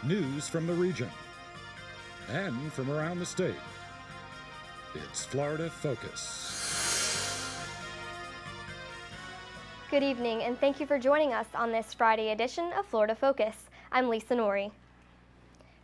news from the region and from around the state. It's Florida Focus. Good evening, and thank you for joining us on this Friday edition of Florida Focus. I'm Lisa Nori.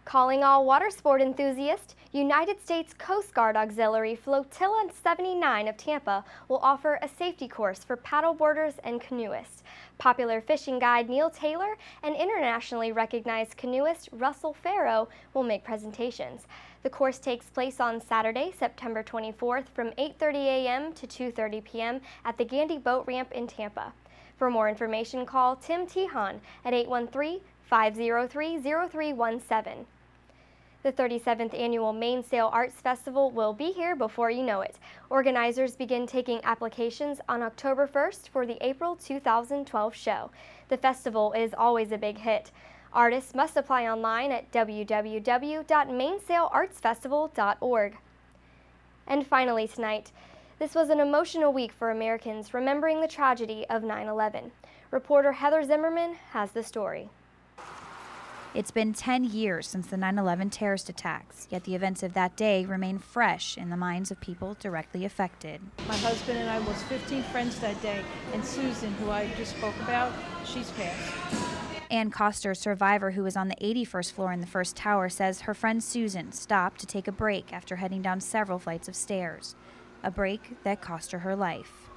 Calling all water sport enthusiasts, United States Coast Guard Auxiliary Flotilla 79 of Tampa will offer a safety course for paddleboarders and canoeists. Popular fishing guide Neil Taylor and internationally recognized canoeist Russell Farrow will make presentations. The course takes place on Saturday, September 24th from 8:30 a.m. to 2:30 p.m. at the Gandy Boat Ramp in Tampa. For more information, call Tim Tehan at 813-503-0317. The 37th Annual Mainsail Arts Festival will be here before you know it. Organizers begin taking applications on October 1st for the April 2012 show. The festival is always a big hit. Artists must apply online at www.mainsailartsfestival.org. And finally tonight, this was an emotional week for Americans remembering the tragedy of 9/11. Reporter Heather Zimmerman has the story. It's been 10 years since the 9/11 terrorist attacks, yet the events of that day remain fresh in the minds of people directly affected. My husband and I lost 15 friends that day, and Susan, who I just spoke about, she's passed. Ann Coster, survivor who was on the 81st floor in the first tower, says her friend Susan stopped to take a break after heading down several flights of stairs, a break that cost her life.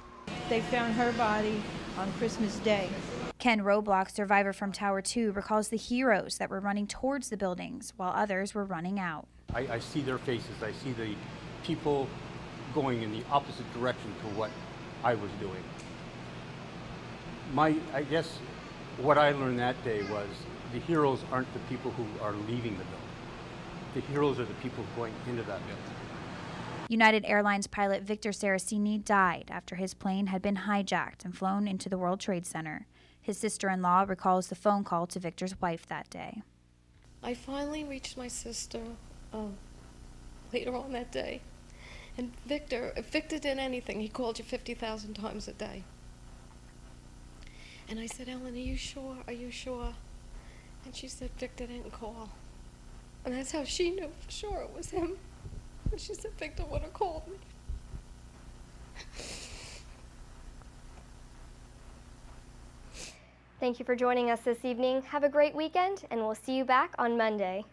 They found her body on Christmas Day. Ken Roblox, survivor from Tower 2, recalls the heroes that were running towards the buildings while others were running out. I see their faces. I see the people going in the opposite direction to what I was doing. I guess what I learned that day was the heroes aren't the people who are leaving the building. The heroes are the people going into that building. United Airlines pilot Victor Saraceni died after his plane had been hijacked and flown into the World Trade Center. His sister-in-law recalls the phone call to Victor's wife that day. I finally reached my sister later on that day. And Victor, if Victor did anything, he called you 50,000 times a day. And I said, Ellen, are you sure? Are you sure? And she said, Victor didn't call. And that's how she knew for sure it was him. And she said, Victor would have called me. Thank you for joining us this evening. Have a great weekend, and we'll see you back on Monday.